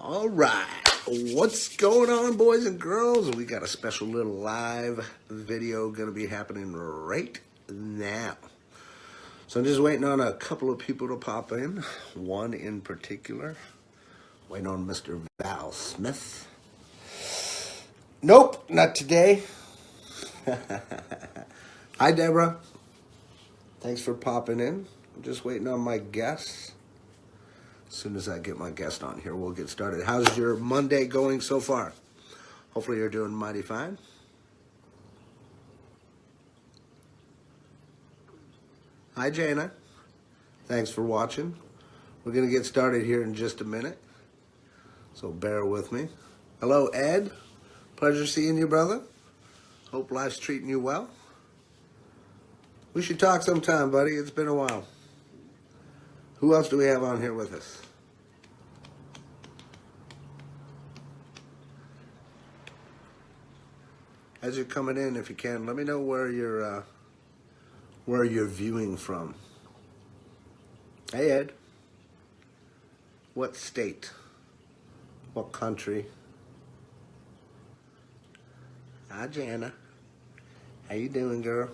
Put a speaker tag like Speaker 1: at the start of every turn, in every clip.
Speaker 1: All right, what's going on, boys and girls? We got a special little live video going to be happening right now. So I'm just waiting on a couple of people to pop in. One in particular, waiting on Mr. Val Smyth. Nope, not today. Hi, Deborah. Thanks for popping in. I'm just waiting on my guests. As soon as I get my guest on here, we'll get started. How's your Monday going so far? Hopefully you're doing mighty fine. Hi, Jana. Thanks for watching. We're going to get started here in just a minute, so bear with me. Hello, Ed. Pleasure seeing you, brother. Hope life's treating you well. We should talk sometime, buddy. It's been a while. Who else do we have on here with us? As you're coming in, if you can, let me know where you're viewing from. Hey, Ed. What state? What country? Hi, Jana. How you doing, girl?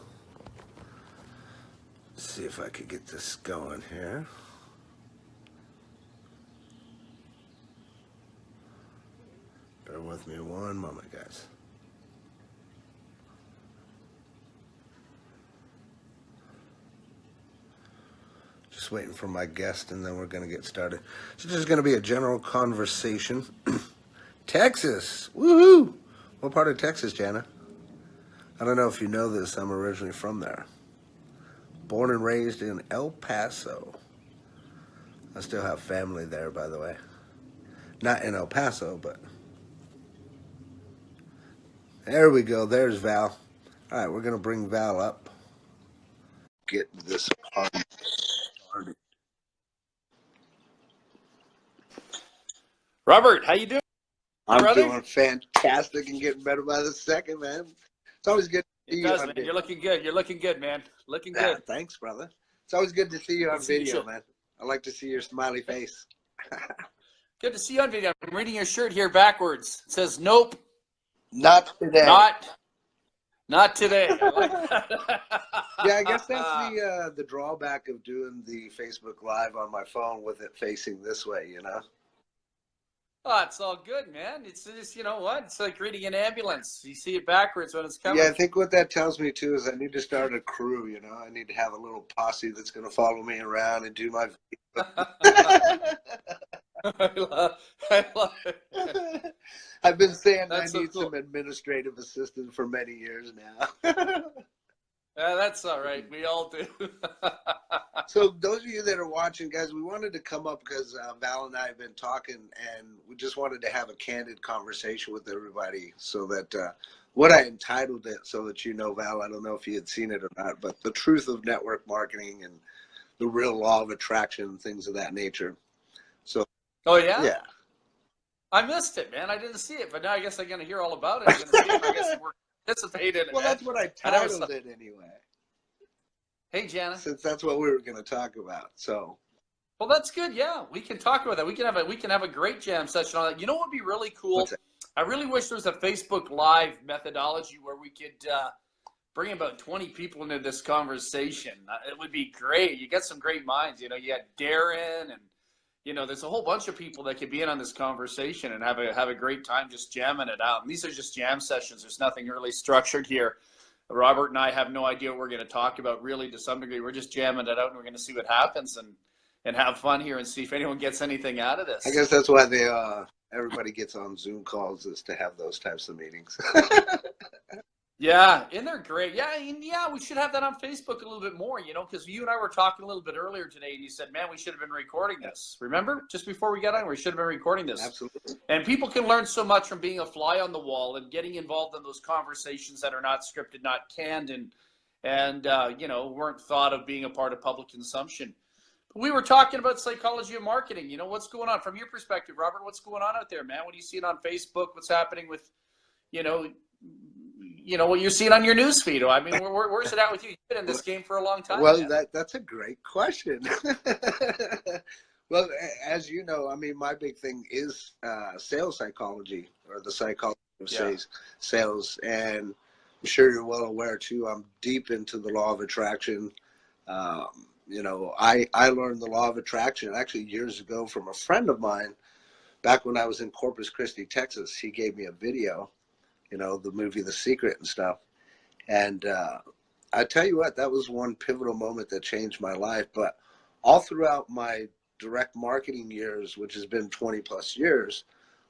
Speaker 1: Let's see if I could get this going here. Bear with me one moment, guys. Just waiting for my guest, and then we're going to get started. So this is going to be a general conversation. Texas! Woohoo! What part of Texas, Jana? I don't know if you know this. I'm originally from there. Born and raised in El Paso. I still have family there, by the way. Not in El Paso, but... There we go. There's Val. All right, we're going to bring Val up. Get this party started.
Speaker 2: Robert, how you doing,
Speaker 1: brother? Doing fantastic and getting better by the second, man. It's always good to see you on video.
Speaker 2: You're looking good. You're looking good, man. Looking good.
Speaker 1: Thanks, brother. It's always good to see you on video, man. I like to see your smiley face.
Speaker 2: Good to see you on video. I'm reading your shirt here backwards. It says, nope.
Speaker 1: Not today.
Speaker 2: Not today. I like that.
Speaker 1: Yeah, I guess that's the drawback of doing the Facebook Live on my phone with it facing this way, you know?
Speaker 2: Oh, it's all good, man. It's just, you know what? It's like reading an ambulance. You see it backwards when it's coming.
Speaker 1: Yeah, I think what that tells me, too, is I need to start a crew, you know? I need to have a little posse that's going to follow me around and do my...
Speaker 2: I love it.
Speaker 1: I've been saying I need some administrative assistance for many years now.
Speaker 2: That's all right. We all do.
Speaker 1: So those of you that are watching, guys, we wanted to come up because Val and I have been talking, and we just wanted to have a candid conversation with everybody so that what I entitled it, so that you know, Val, I don't know if you had seen it or not, but the truth of network marketing and the real law of attraction and things of that nature. So.
Speaker 2: Oh, yeah?
Speaker 1: Yeah.
Speaker 2: I missed it, man. I didn't see it, but now I guess I'm going to hear all about it. I'm going to see it. I guess we're participating in it.
Speaker 1: Well, that's what I titled it anyway.
Speaker 2: Hey, Jana.
Speaker 1: Since that's what we were going to talk about, so.
Speaker 2: Well, that's good. Yeah, we can talk about that. We can have a great jam session on that. You know what would be really cool? I really wish there was a Facebook Live methodology where we could bring about 20 people into this conversation. It would be great. You got some great minds. You know, you got Darren and. You know, there's a whole bunch of people that could be in on this conversation and have a great time just jamming it out. And these are just jam sessions. There's nothing really structured here. Robert and I have no idea what we're going to talk about really to some degree. We're just jamming it out and we're going to see what happens and have fun here and see if anyone gets anything out of this.
Speaker 1: I guess that's why everybody gets on Zoom calls, is to have those types of meetings.
Speaker 2: Yeah, and they're great. Yeah, we should have that on Facebook a little bit more, you know, because you and I were talking a little bit earlier today, and you said, man, we should have been recording this. Remember? Just before we got on, we should have been recording this.
Speaker 1: Absolutely.
Speaker 2: And people can learn so much from being a fly on the wall and getting involved in those conversations that are not scripted, not canned, and you know, weren't thought of being a part of public consumption. But we were talking about psychology of marketing. You know, what's going on from your perspective, Robert? What's going on out there, man? What do you see on Facebook? What's happening with, you know, what you're seeing on your news feed? I mean, where's it at with you? You've been in this game for a long time.
Speaker 1: Well, that's a great question. Well, as you know, I mean, my big thing is sales psychology, or the psychology of
Speaker 2: Yeah.
Speaker 1: sales. And I'm sure you're well aware, too, I'm deep into the law of attraction. You know, I learned the law of attraction actually years ago from a friend of mine back when I was in Corpus Christi, Texas. He gave me a video, you know, the movie The Secret and stuff. And I tell you what, that was one pivotal moment that changed my life. But all throughout my direct marketing years, which has been 20 plus years,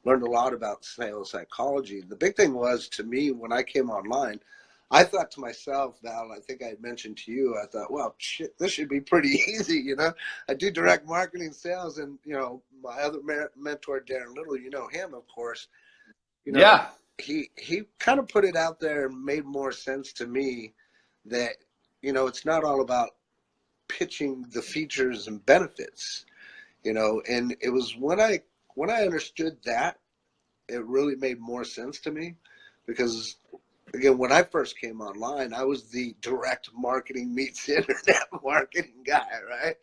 Speaker 1: learned a lot about sales psychology. The big thing was, to me, when I came online, I thought to myself, Val, I think I had mentioned to you, I thought, well, shit, this should be pretty easy, you know? I do direct marketing sales, and, you know, my other mentor, Darren Little, you know him, of course, you know,
Speaker 2: Yeah.
Speaker 1: he kind of put it out there and made more sense to me that, you know, it's not all about pitching the features and benefits, you know. And it was when I understood that, it really made more sense to me, because again, when I first came online, I was the direct marketing meets internet marketing guy, right?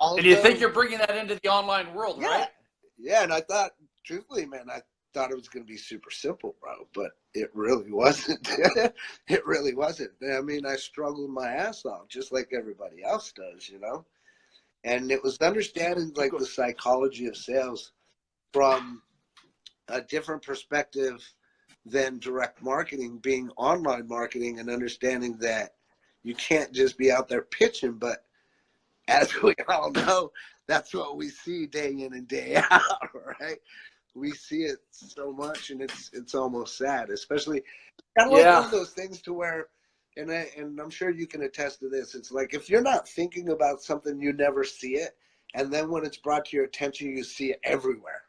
Speaker 1: And
Speaker 2: And you think
Speaker 1: also,
Speaker 2: you're bringing that into the online world,
Speaker 1: yeah,
Speaker 2: right?
Speaker 1: yeah, and I thought, truthfully, man, I thought it was going to be super simple, bro, but it really wasn't. It really wasn't. I mean, I struggled my ass off just like everybody else does, you know? And it was understanding like the psychology of sales from a different perspective than direct marketing, being online marketing, and understanding that you can't just be out there pitching, but as we all know, that's what we see day in and day out, right? We see it so much, and it's almost sad, especially kind of like one
Speaker 2: Yeah.
Speaker 1: of those things to where, and I'm sure you can attest to this. It's like if you're not thinking about something, you never see it, and then when it's brought to your attention, you see it everywhere.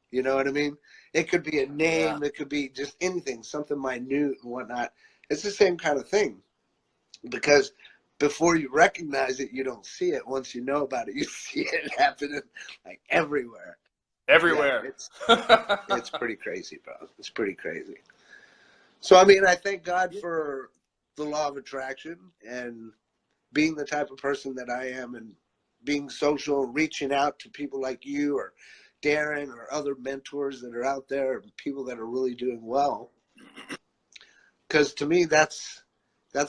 Speaker 1: You know what I mean? It could be a
Speaker 2: Yeah.
Speaker 1: name, it could be just anything, something minute and whatnot. It's the same kind of thing, because before you recognize it, you don't see it. Once you know about it, you see it happening like everywhere. Yeah,
Speaker 2: Everywhere.
Speaker 1: it's pretty crazy, bro. It's pretty crazy. So I mean, I thank God for the law of attraction and being the type of person that I am, and being social, reaching out to people like you or Darren or other mentors that are out there, people that are really doing well. Because to me, that's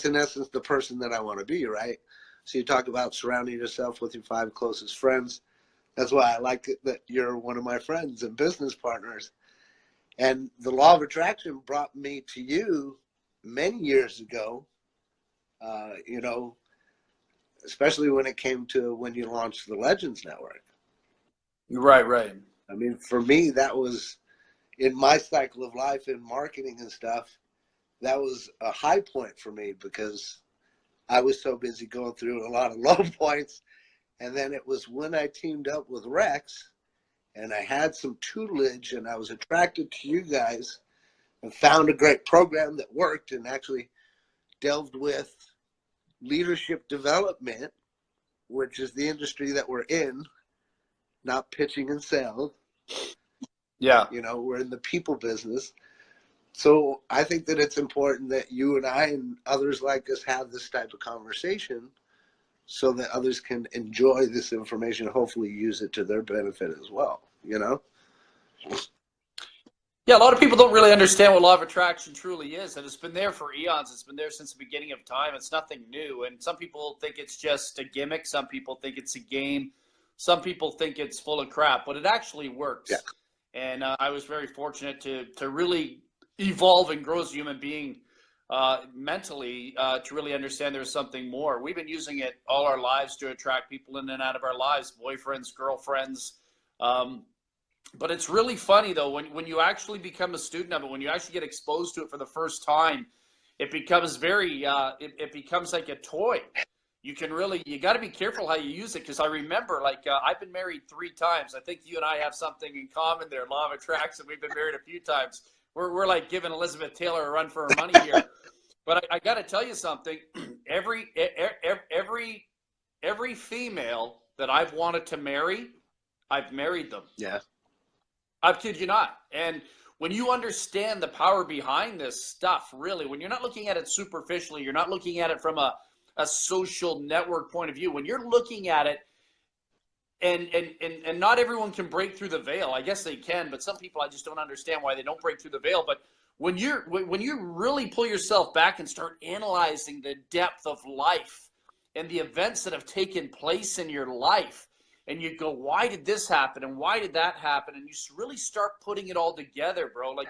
Speaker 1: in essence the person that I want to be, right? So you talk about surrounding yourself with your 5 closest friends. That's why I like it that you're one of my friends and business partners. And the law of attraction brought me to you many years ago, you know, especially when it came to when you launched the Legends Network.
Speaker 2: Right, right.
Speaker 1: I mean, for me, that was in my cycle of life in marketing and stuff, that was a high point for me, because I was so busy going through a lot of low points. And then it was when I teamed up with Rex and I had some tutelage and I was attracted to you guys and found a great program that worked and actually delved with leadership development, which is the industry that we're in, not pitching and sales.
Speaker 2: Yeah.
Speaker 1: You know, we're in the people business. So I think that it's important that you and I and others like us have this type of conversation so that others can enjoy this information, hopefully use it to their benefit as well, you know?
Speaker 2: Yeah, a lot of people don't really understand what law of attraction truly is, and it's been there for eons. It's been there since the beginning of time. It's nothing new, and some people think it's just a gimmick. Some people think it's a game. Some people think it's full of crap, but it actually
Speaker 1: Yeah.
Speaker 2: works. And I was very fortunate to really evolve and grow as a human being mentally to really understand there's something more. We've been using it all our lives to attract people in and out of our lives, boyfriends, girlfriends. But it's really funny though when you actually become a student of it, when you actually get exposed to it for the first time, it becomes very it becomes like a toy. You got to be careful how you use it, because I remember I've been married 3 times. I think you and I have something in common there, law of attraction. We've been married a few times. We're like giving Elizabeth Taylor a run for her money here. But I got to tell you something. Every every female that I've wanted to marry, I've married them.
Speaker 1: Yeah.
Speaker 2: I kid you not. And when you understand the power behind this stuff, really, when you're not looking at it superficially, you're not looking at it from a social network point of view. When you're looking at it and not everyone can break through the veil. I guess they can, but some people, I just don't understand why they don't break through the veil. But when you really pull yourself back and start analyzing the depth of life and the events that have taken place in your life, and you go, why did this happen and why did that happen, and you really start putting it all together, bro. Like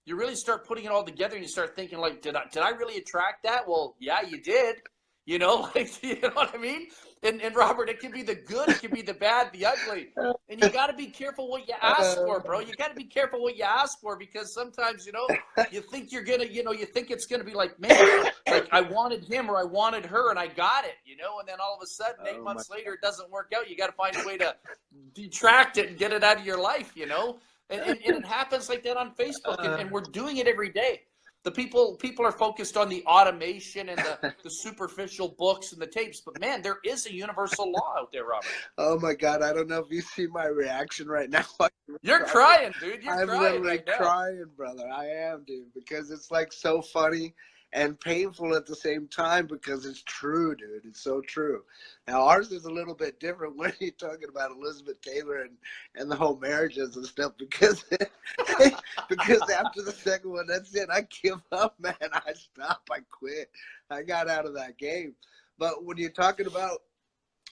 Speaker 2: you really start putting it all together, and you start thinking, like, did I really attract that? Well, yeah, you did. You know, like, you know what I mean? And Robert, it can be the good, it can be the bad, the ugly. And you got to be careful what you ask for, bro. You got to be careful what you ask for, because sometimes, you know, you think you're going to, you know, you think it's going to be like, man, like I wanted him or I wanted her and I got it, you know, and then all of a sudden, 8 months later, it doesn't work out. You got to find a way to detract it and get it out of your life, you know? And it happens like that on Facebook, and we're doing it every day. The people are focused on the automation and the superficial books and the tapes, but man, there is a universal law out there, Robert.
Speaker 1: Oh my God, I don't know if you see my reaction right now.
Speaker 2: You're crying, dude.
Speaker 1: I'm
Speaker 2: Crying
Speaker 1: literally
Speaker 2: right now.
Speaker 1: crying, brother. I am, dude, because it's like so funny and painful at the same time, because it's true, dude. It's so true. Now, ours is a little bit different when you're talking about Elizabeth Taylor and the whole marriages and stuff, because because after the second one, that's it. I give up, man. I stop. I quit. I got out of that game. But when you're talking about,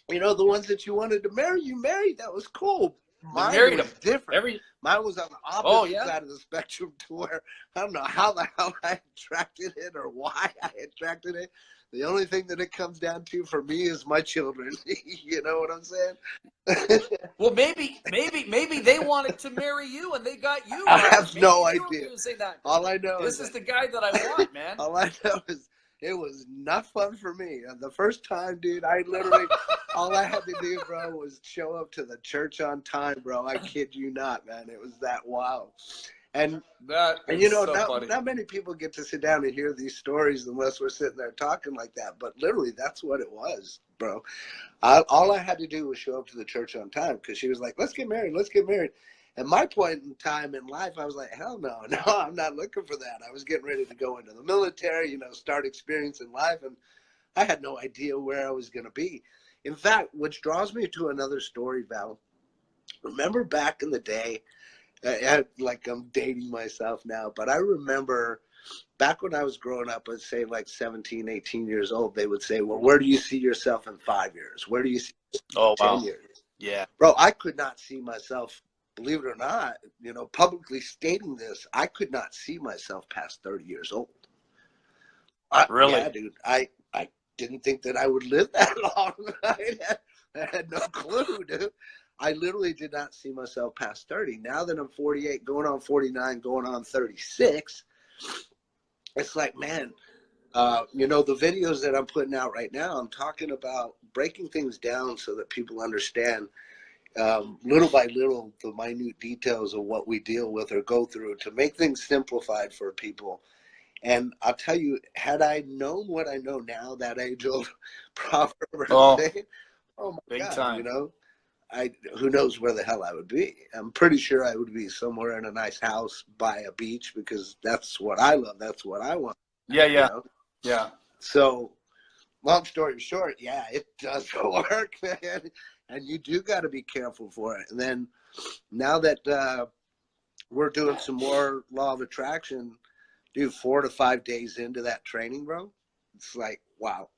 Speaker 1: you know, the ones that you wanted to marry, you married. That was cool. Mine was different. Mine was on the opposite side of the spectrum, to where I don't know how the hell I attracted it or why I attracted it. The only thing that it comes down to for me is my children. You know what I'm saying?
Speaker 2: Well, maybe they wanted to marry you and they got you.
Speaker 1: I have no
Speaker 2: maybe
Speaker 1: idea.
Speaker 2: All I know is the guy that I want, man.
Speaker 1: All I know is it was not fun for me. The first time, dude, I literally, all I had to do, bro, was show up to the church on time, bro. I kid you not, man. It was that wild. And you know, so not many people get to sit down and hear these stories unless we're sitting there talking like that. But literally, that's what it was, bro. All I had to do was show up to the church on time, because she was like, let's get married, let's get married. At my point in time in life, I was like, hell no, I'm not looking for that. I was getting ready to go into the military, you know, start experiencing life, and I had no idea where I was going to be. In fact, which draws me to another story, Val. Remember back in the day, like I'm dating myself now, but I remember back when I was growing up, I'd say like 17, 18 years old, they would say, well, where do you see yourself in 5 years? Where do you see yourself in 10 years?
Speaker 2: Yeah.
Speaker 1: Bro, I could not see myself, believe it or not, you know, publicly stating this, I could not see myself past 30 years old.
Speaker 2: Really?
Speaker 1: Yeah, dude. I didn't think that I would live that long. I had no clue, dude. I literally did not see myself past 30. Now that I'm 48, going on 49, going on 36, it's like, man, you know, the videos that I'm putting out right now, I'm talking about breaking things down so that people understand little by little the minute details of what we deal with or go through, to make things simplified for people. And I'll tell you, had I known what I know now, that age-old proverb saying, oh my God, time. You know, who knows where the hell I would be. I'm pretty sure I would be somewhere in a nice house by a beach, because that's what I love. That's what I want.
Speaker 2: Yeah, yeah,
Speaker 1: you know?
Speaker 2: Yeah.
Speaker 1: So, long story short, yeah, it does work, man. And you do got to be careful for it. And then now that we're doing some more law of attraction, dude, 4 to 5 days into that training, bro, it's like, wow.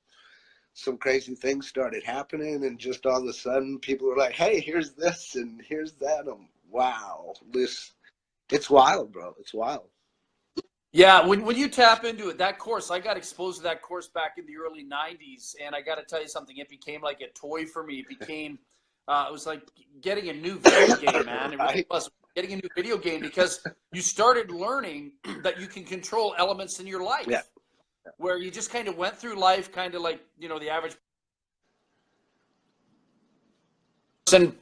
Speaker 1: Some crazy things started happening, and just all of a sudden people were like, hey, here's this and here's that. Wow, it's wild, bro. It's wild.
Speaker 2: Yeah, when you tap into it, that course, I got exposed to that course back in the early 90s, and I got to tell you something, it became like a toy for me. It became, it was like getting a new video game, man. It really was getting a new video game, because you started learning that you can control elements in your life.
Speaker 1: Yeah.
Speaker 2: Where you just kind of went through life kind of like, you know, the average person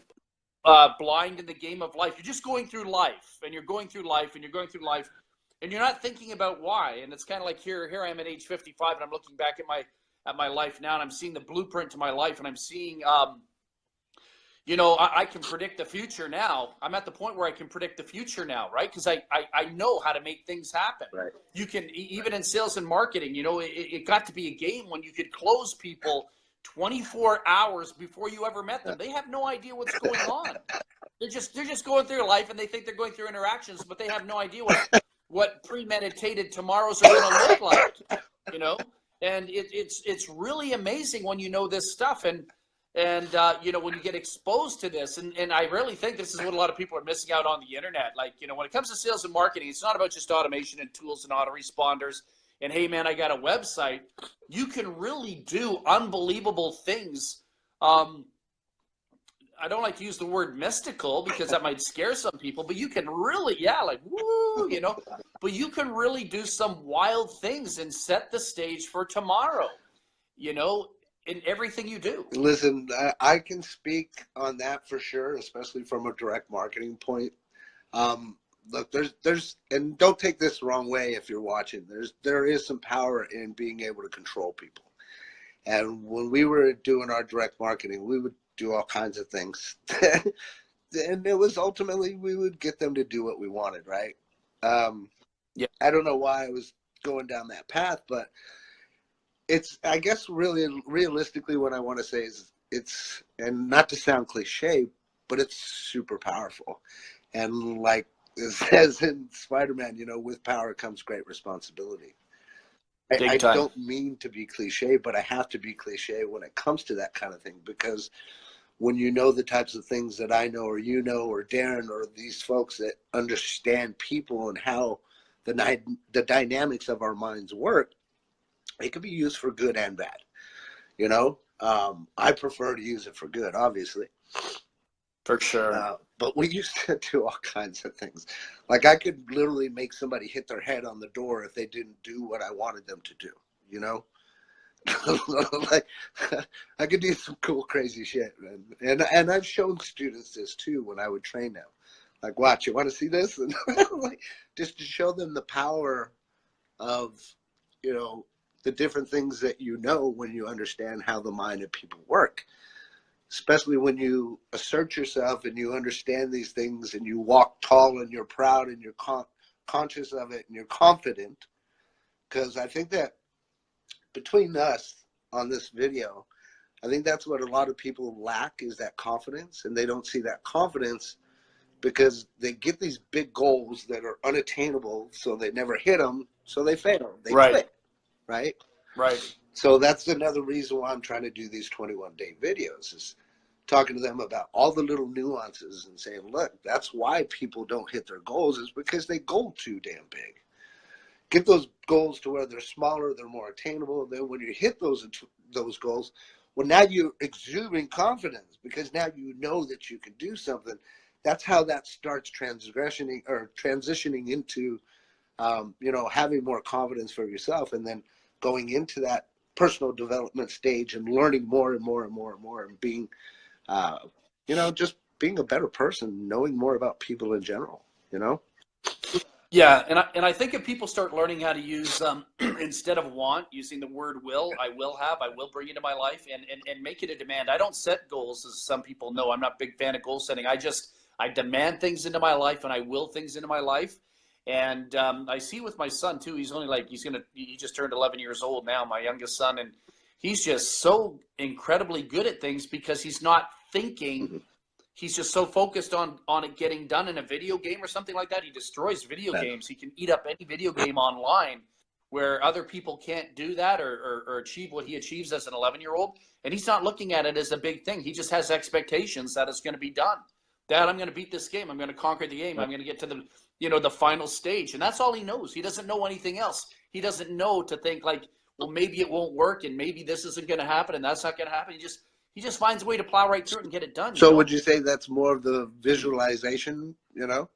Speaker 2: blind in the game of life. You're just going through life, and you're going through life, and you're going through life, and you're not thinking about why. And it's kind of like here I am at age 55, and I'm looking back at my life now, and I'm seeing the blueprint to my life, and I'm seeing you know, I can predict the future now. I'm at the point where I can predict the future now, right? Because I know how to make things happen.
Speaker 1: Right.
Speaker 2: You can, even in sales and marketing, you know, it got to be a game when you could close people 24 hours before you ever met them. They have no idea what's going on. They're just going through life, and they think they're going through interactions, but they have no idea what premeditated tomorrows are going to look like, you know. And it's really amazing when you know this stuff, and you know, when you get exposed to this, and I really think this is what a lot of people are missing out on the internet. Like, you know, when it comes to sales and marketing, it's not about just automation and tools and autoresponders. And hey, man, I got a website. You can really do unbelievable things. I don't like to use the word mystical because that might scare some people, but you can really, like, woo, you know, but you can really do some wild things and set the stage for tomorrow, you know, in everything you do.
Speaker 1: Listen, I can speak on that for sure, especially from a direct marketing point. Look, there's, and don't take this the wrong way if you're watching, there is some power in being able to control people. And when we were doing our direct marketing, we would do all kinds of things. And it was ultimately, we would get them to do what we wanted, right?
Speaker 2: Yeah.
Speaker 1: I don't know why I was going down that path, but it's, I guess, really realistically what I want to say is it's, and not to sound cliche, but it's super powerful. And like it says in Spider-Man, you know, with power comes great responsibility. I don't mean to be cliche, but I have to be cliche when it comes to that kind of thing, because when you know the types of things that I know, or you know, or Darren, or these folks that understand people and how the dynamics of our minds work, it can be used for good and bad. You know, I prefer to use it for good, obviously.
Speaker 2: For sure.
Speaker 1: But we used to do all kinds of things. Like I could literally make somebody hit their head on the door if they didn't do what I wanted them to do, you know? Like I could do some cool, crazy shit, man. And I've shown students this too when I would train them. Like, watch, you want to see this? And like, just to show them the power of, you know, the different things that you know when you understand how the mind of people work. Especially when you assert yourself and you understand these things and you walk tall and you're proud and you're conscious of it and you're confident. Because I think that between us on this video, I think that's what a lot of people lack, is that confidence. And they don't see that confidence because they get these big goals that are unattainable, so they never hit them, so they fail. They quit, right?
Speaker 2: Right.
Speaker 1: So that's another reason why I'm trying to do these 21-day videos, is talking to them about all the little nuances and saying, look, that's why people don't hit their goals, is because they go too damn big. Get those goals to where they're smaller, they're more attainable. Then when you hit those goals, well, now you're exuding confidence because now you know that you can do something. That's how that starts transitioning into, you know, having more confidence for yourself, and then going into that personal development stage and learning more and more and more and more, and being, you know, just being a better person, knowing more about people in general, you know?
Speaker 2: Yeah, and I think if people start learning how to use, instead of want, using the word will, I will bring into my life, and make it a demand. I don't set goals, as some people know. I'm not a big fan of goal setting. I demand things into my life, and I will things into my life. And I see with my son too, he's only like, he just turned 11 years old now, my youngest son, and he's just so incredibly good at things because he's not thinking. Mm-hmm. He's just so focused on it getting done. In a video game or something like that, he destroys video games. He can eat up any video game online, where other people can't do that or achieve what he achieves as an 11-year-old. And he's not looking at it as a big thing. He just has expectations that it's going to be done. Dad, I'm going to beat this game. I'm going to conquer the game. I'm going to get to the, you know, the final stage. And that's all he knows. He doesn't know anything else. He doesn't know to think like, well, maybe it won't work, and maybe this isn't going to happen, and that's not going to happen. He just finds a way to plow right through it and get it done.
Speaker 1: So would you say that's more of the visualization, you know,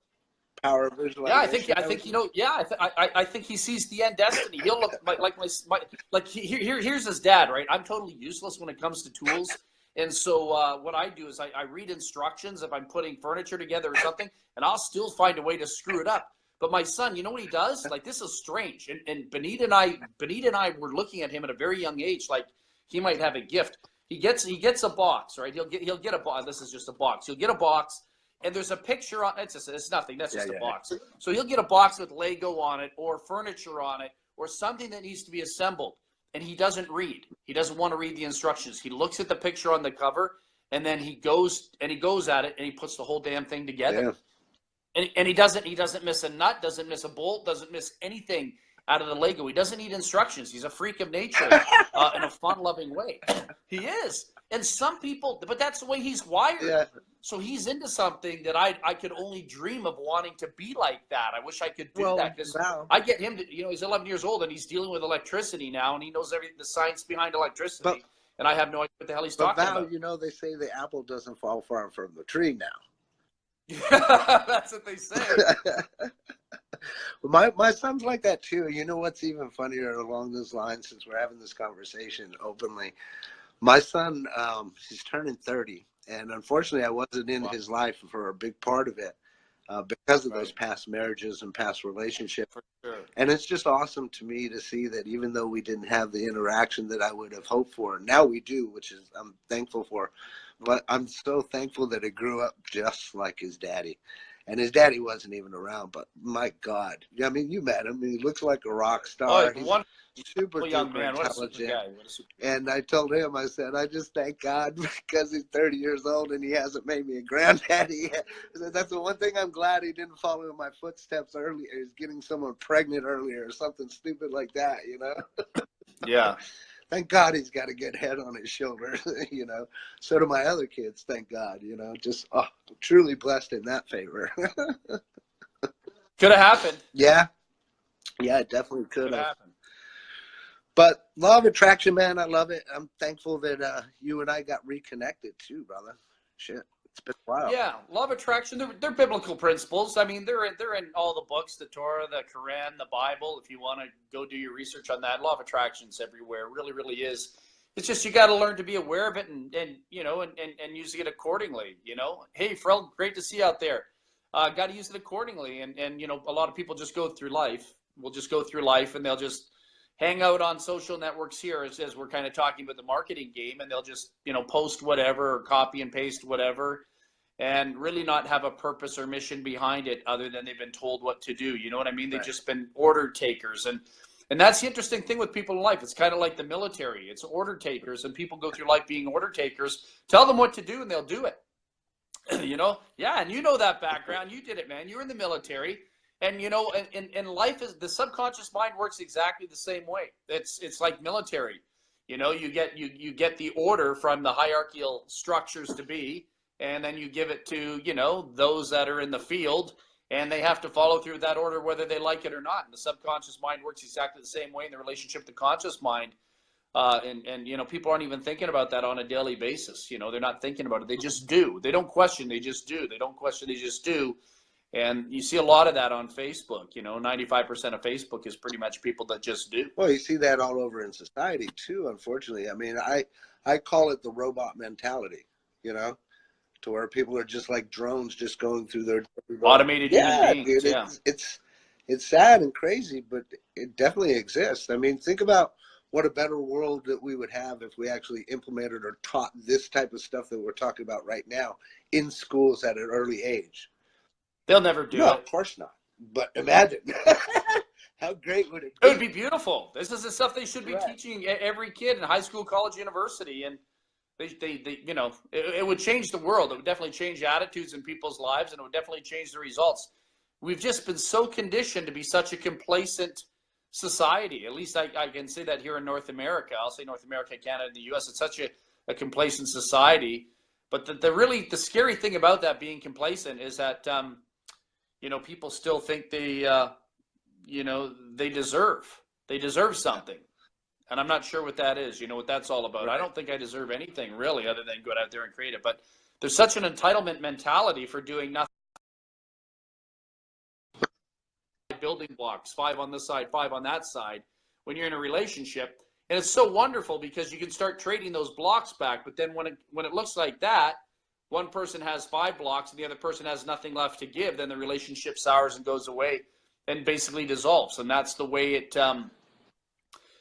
Speaker 1: power of visualization?
Speaker 2: Yeah, I think you know. Yeah, I think he sees the end destiny. He'll look here's his dad, right? I'm totally useless when it comes to tools, and so what I do is I read instructions if I'm putting furniture together or something, and I'll still find a way to screw it up. But my son, you know what he does? Like, this is strange, and Benita and I were looking at him at a very young age, like he might have a gift. He gets a box, right? He'll get a box. This is just a box. He'll get a box, and there's a picture on it. It's nothing. That's just a box. So he'll get a box with Lego on it, or furniture on it, or something that needs to be assembled. and he doesn't read. He doesn't want to read the instructions. He looks at the picture on the cover, and then he goes at it, and he puts the whole damn thing together.
Speaker 1: Yeah.
Speaker 2: And he doesn't miss a nut, doesn't miss a bolt, doesn't miss anything out of the Lego. He doesn't need instructions. He's a freak of nature in a fun-loving way. He is. And some people, but that's the way he's wired.
Speaker 1: Yeah.
Speaker 2: So he's into something that I could only dream of wanting to be like that. I wish I could do that, because I get him to, he's 11 years old and he's dealing with electricity now, and he knows the science behind electricity, and I have no idea what the hell he's talking about.
Speaker 1: Val, they say the apple doesn't fall far from the tree now.
Speaker 2: That's what they say.
Speaker 1: My son's like that too. You know what's even funnier along those lines, since we're having this conversation openly? My son, he's turning 30, and unfortunately I wasn't in his life for a big part of it because of those past marriages and past relationships.
Speaker 2: For sure.
Speaker 1: And it's just awesome to me to see that even though we didn't have the interaction that I would have hoped for, now we do, which is I'm thankful for. But I'm so thankful that he grew up just like his daddy. And his daddy wasn't even around, but my God. I mean, you met him. He looks like a rock star. He's super
Speaker 2: young man.
Speaker 1: intelligent. And I told him, I said, I just thank God because he's 30 years old and he hasn't made me a granddaddy. I said, that's the one thing I'm glad he didn't follow in my footsteps earlier, is getting someone pregnant earlier or something stupid like that,
Speaker 2: Yeah.
Speaker 1: Thank God he's got a good head on his shoulders, So do my other kids, thank God, just truly blessed in that favor.
Speaker 2: Could have happened.
Speaker 1: Yeah, it definitely could have.
Speaker 2: Happened.
Speaker 1: But law of attraction, man, I love it. I'm thankful that you and I got reconnected too, brother. Shit. It's been a while.
Speaker 2: Yeah, law of attraction. They're biblical principles. I mean, they're in all the books, the Torah, the Quran, the Bible. If you want to go do your research on that, law of attraction's everywhere. It really, really is. It's just you got to learn to be aware of it and using it accordingly. Hey, Frel, great to see you out there. Got to use it accordingly. And a lot of people just go through life. Will just go through life, and they'll just hang out on social networks here as we're kind of talking about the marketing game, and they'll just, post whatever or copy and paste whatever and really not have a purpose or mission behind it other than they've been told what to do. You know what I mean? They've just been order takers. And that's the interesting thing with people in life. It's kind of like the military. It's order takers, and people go through life being order takers. Tell them what to do and they'll do it. Yeah, and that background. You did it, man. You were in the military. And in life, is the subconscious mind works exactly the same way. It's like military. You get the order from the hierarchical structures to be, and then you give it to those that are in the field, and they have to follow through that order whether they like it or not. And the subconscious mind works exactly the same way in the relationship with the conscious mind. And people aren't even thinking about that on a daily basis. They're not thinking about it. They just do. They don't question. They just do. They don't question. They just do. And you see a lot of that on Facebook. 95% of Facebook is pretty much people that just do.
Speaker 1: Well, you see that all over in society too, unfortunately. I mean, I call it the robot mentality, to where people are just like drones just going through their
Speaker 2: automated human beings.
Speaker 1: Dude,
Speaker 2: yeah.
Speaker 1: It's sad and crazy, but it definitely exists. I mean, think about what a better world that we would have if we actually implemented or taught this type of stuff that we're talking about right now in schools at an early age.
Speaker 2: They'll never do it.
Speaker 1: No, of course not. But imagine. How great would it be?
Speaker 2: It would be beautiful. This is the stuff they should be teaching every kid in high school, college, university. And they it would change the world. It would definitely change attitudes in people's lives, and it would definitely change the results. We've just been so conditioned to be such a complacent society. At least I can say that here in North America. I'll say North America, Canada, and the U.S. It's such a complacent society. But the scary thing about that being complacent is that people still think they deserve something. And I'm not sure what that is, what that's all about. I don't think I deserve anything really other than go out there and create it. But there's such an entitlement mentality for doing nothing. Building blocks, 5 on this side, 5 on that side, when you're in a relationship. And it's so wonderful because you can start trading those blocks back. But then when it looks like that, one person has 5 blocks and the other person has nothing left to give, then the relationship sours and goes away and basically dissolves. And that's the way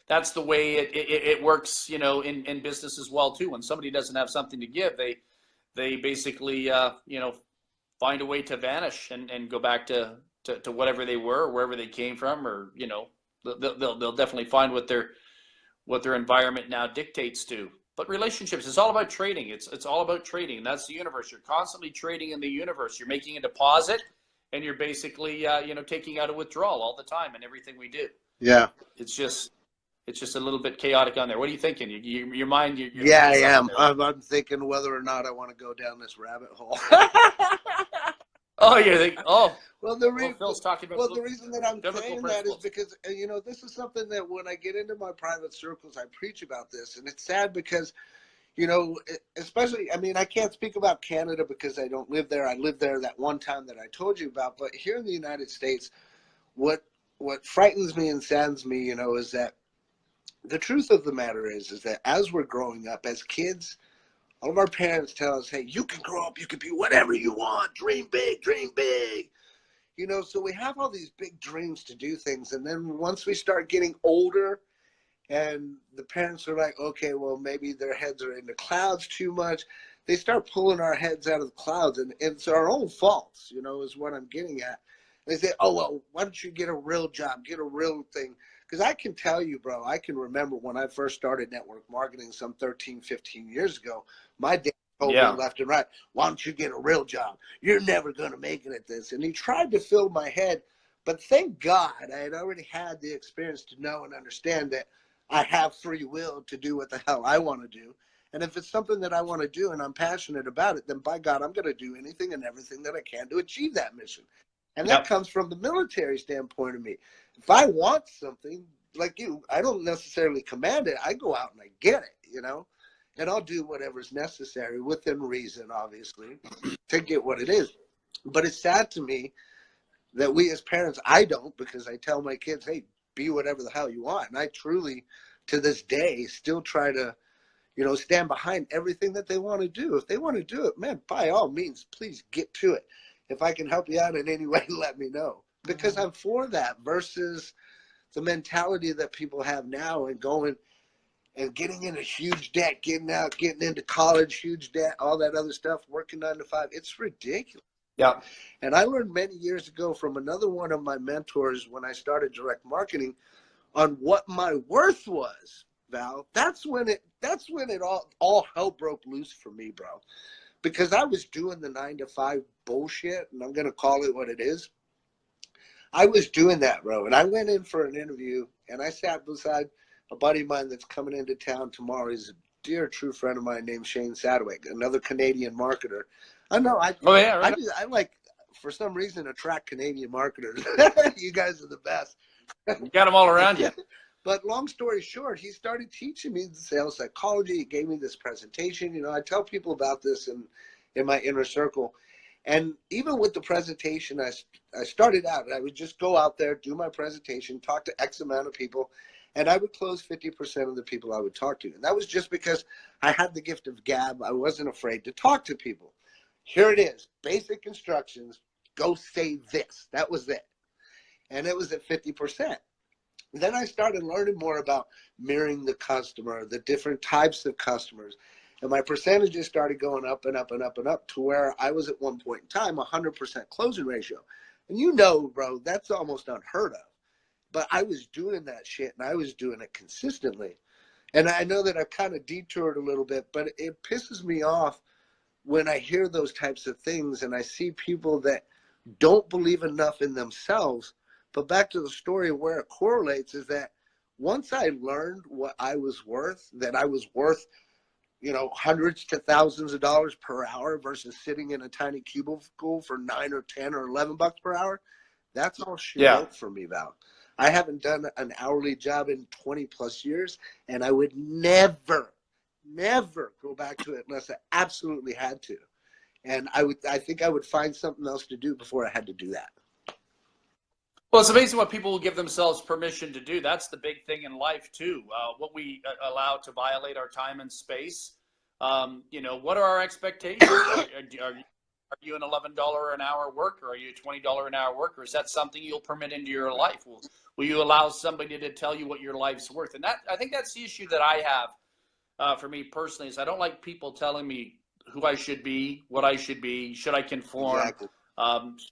Speaker 2: it works, in business as well too. When somebody doesn't have something to give, they basically find a way to vanish and go back to whatever they were or wherever they came from, or they'll definitely find what what their environment now dictates to. But relationships, it's all about trading. It's all about trading. That's the universe. You're constantly trading in the universe. You're making a deposit, and you're basically taking out a withdrawal all the time in everything we do.
Speaker 1: Yeah.
Speaker 2: It's just a little bit chaotic on there. What are you thinking? Your mind? You're
Speaker 1: Yeah, I
Speaker 2: thinking
Speaker 1: am.
Speaker 2: something there.
Speaker 1: I'm thinking whether or not I want to go down this rabbit hole.
Speaker 2: Oh, you're thinking. Oh,
Speaker 1: Well,
Speaker 2: Phil's talking about.
Speaker 1: well, the reason that I'm
Speaker 2: biblical
Speaker 1: saying that is
Speaker 2: principles.
Speaker 1: because this is something that when I get into my private circles, I preach about this, and it's sad because especially, I mean, I can't speak about Canada because I don't live there. I lived there that one time that I told you about, but here in the United States, what frightens me and saddens me, is that the truth of the matter is that as we're growing up as kids, all of our parents tell us, hey, you can grow up, you can be whatever you want, dream big, dream big. So we have all these big dreams to do things. And then once we start getting older and the parents are like, okay, well, maybe their heads are in the clouds too much, they start pulling our heads out of the clouds. And it's our own faults, is what I'm getting at. They say, oh, well, why don't you get a real job, get a real thing? Because I can tell you, bro, I can remember when I first started network marketing some 13, 15 years ago, my dad told me left and right, why don't you get a real job? You're never going to make it at this. And he tried to fill my head. But thank God I had already had the experience to know and understand that I have free will to do what the hell I want to do. And if it's something that I want to do and I'm passionate about it, then by God, I'm going to do anything and everything that I can to achieve that mission. And that comes from the military standpoint of me. If I want something, like you, I don't necessarily command it. I go out and I get it, and I'll do whatever's necessary within reason, obviously, to get what it is. But it's sad to me that we as parents, I don't, because I tell my kids, hey, be whatever the hell you want. And I truly, to this day, still try to, stand behind everything that they want to do. If they want to do it, man, by all means, please get to it. If I can help you out in any way, let me know. Because I'm for that versus the mentality that people have now and going and getting in a huge debt, getting out, getting into college, huge debt, all that other stuff, working 9 to 5. It's ridiculous.
Speaker 2: Yeah.
Speaker 1: And I learned many years ago from another one of my mentors when I started direct marketing on what my worth was, Val. That's when it all hell broke loose for me, bro. Because I was doing the 9 to 5 bullshit, and I'm going to call it what it is. I was doing that, bro. And I went in for an interview, and I sat beside a buddy of mine that's coming into town tomorrow. He's a dear, true friend of mine named Shane Sadwick, another Canadian marketer. I know. I like, for some reason, attract Canadian marketers. You guys are the best.
Speaker 2: You got them all around you.
Speaker 1: But long story short, he started teaching me the sales psychology. He gave me this presentation. I tell people about this in my inner circle. And even with the presentation, I started out, I would just go out there, do my presentation, talk to X amount of people, and I would close 50% of the people I would talk to. And that was just because I had the gift of gab. I wasn't afraid to talk to people. Here it is, basic instructions, go say this. That was it. And it was at 50%. Then I started learning more about mirroring the customer, the different types of customers. And my percentages started going up and up and up and up to where I was at one point in time, 100% closing ratio. And bro, that's almost unheard of. But I was doing that shit and I was doing it consistently. And I know that I've kind of detoured a little bit, but it pisses me off when I hear those types of things and I see people that don't believe enough in themselves. But back to the story of where it correlates is that once I learned what I was worth, that I was worth, hundreds to thousands of dollars per hour versus sitting in a tiny cubicle for 9 or 10 or $11 per hour, that's all she wrote for me, Val. I haven't done an hourly job in 20 plus years, and I would never go back to it unless I absolutely had to. And I think I would find something else to do before I had to do that.
Speaker 2: Well, it's amazing what people will give themselves permission to do. That's the big thing in life, too. What we allow to violate our time and space. What are our expectations? Are you an $11 an hour worker? Are you a $20 an hour worker? Is that something you'll permit into your life? Will you allow somebody to tell you what your life's worth? And I think that's the issue that I have for me personally is I don't like people telling me who I should be, what I should be, should I conform?
Speaker 1: Exactly.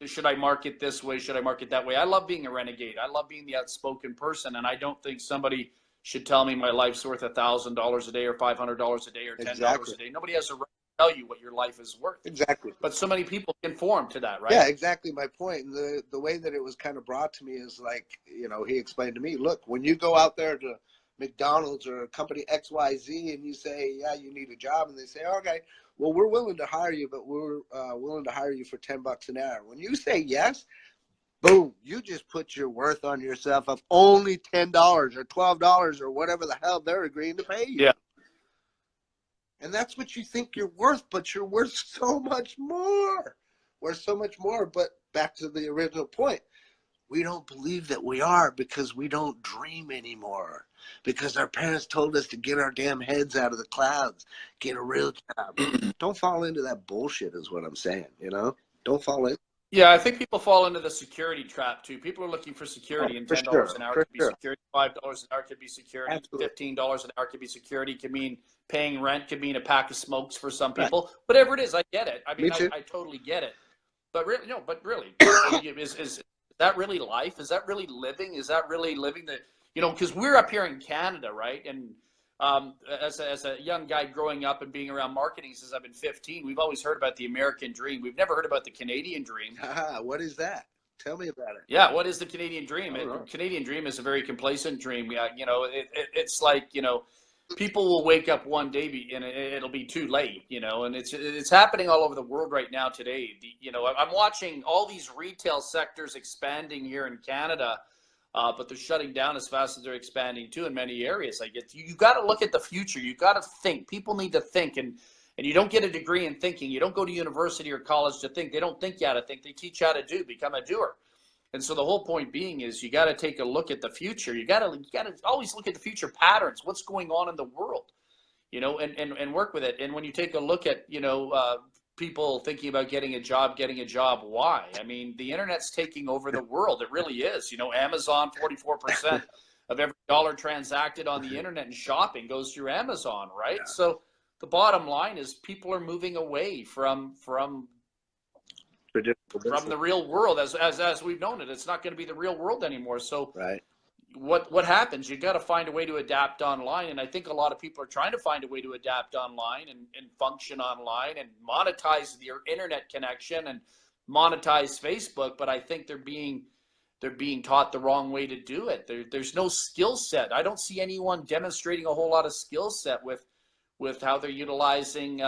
Speaker 2: Should I market this way? Should I market that way? I love being a renegade. I love being the outspoken person, and I don't think somebody should tell me my life's worth $1,000 a day or $500 a day or $10 a day. Nobody has a right to tell you what your life is worth.
Speaker 1: Exactly.
Speaker 2: But so many people conform to that, right?
Speaker 1: Yeah, exactly my point. And the way that it was kind of brought to me is like, you know, he explained to me, look, when you go out there to McDonald's or company XYZ and you say, yeah, you need a job, and they say, okay, well, we're willing to hire you, but we're willing to hire you for $10 an hour. When you say yes, boom, you just put your worth on yourself of only $10 or $12 or whatever the hell they're agreeing to pay you.
Speaker 2: Yeah.
Speaker 1: And that's what you think you're worth, but you're worth so much more. We're so much more. But back to the original point, we don't believe that we are because we don't dream anymore. Because our parents told us to get our damn heads out of the clouds, get a real job. Don't fall into that bullshit is what I'm saying, you know? Don't fall in.
Speaker 2: Yeah, I think people fall into the security trap too. People are looking for security, and $10 an hour could be security, $5 an hour could be security,
Speaker 1: Absolutely.
Speaker 2: $15 an hour could be security. Could mean paying rent, could mean a pack of smokes for some people. Right. Whatever it is, I get it. I mean, I totally get it. But really, no. But really, is that really life? Is that really living? Is that really living the? You know, because we're up here in Canada, right? And as a young guy growing up and being around marketing since I've been 15, we've always heard about the American dream. We've never heard about the Canadian dream.
Speaker 1: What is that? Tell me about it.
Speaker 2: Yeah, what is the Canadian dream? The Canadian dream is a very complacent dream. You know, it's like, you know, people will wake up one day and it'll be too late, you know, and it's happening all over the world right now today. You know, I'm watching all these retail sectors expanding here in Canada. But they're shutting down as fast as they're expanding too in many areas. Like you got to look at the future. You got to think. People need to think, and you don't get a degree in thinking. You don't go to university or college to think. They don't think you how to think. They teach you how to do. Become a doer. And so the whole point being is you got to take a look at the future. You got to always look at the future patterns. What's going on in the world, you know, and work with it. And when you take a look at, you know, people thinking about getting a job, why? I mean, the internet's taking over the world. It really is. You know, Amazon, 44% of every dollar transacted on the internet and shopping goes through Amazon, right? Yeah. So the bottom line is people are moving away from the real world as we've known it. It's not going to be the real world anymore. So right. What happens? You got to find a way to adapt online, and I think a lot of people are trying to find a way to adapt online and function online and monetize their internet connection and monetize Facebook. But I think they're being taught the wrong way to do it. There's no skill set. I don't see anyone demonstrating a whole lot of skill set with how they're utilizing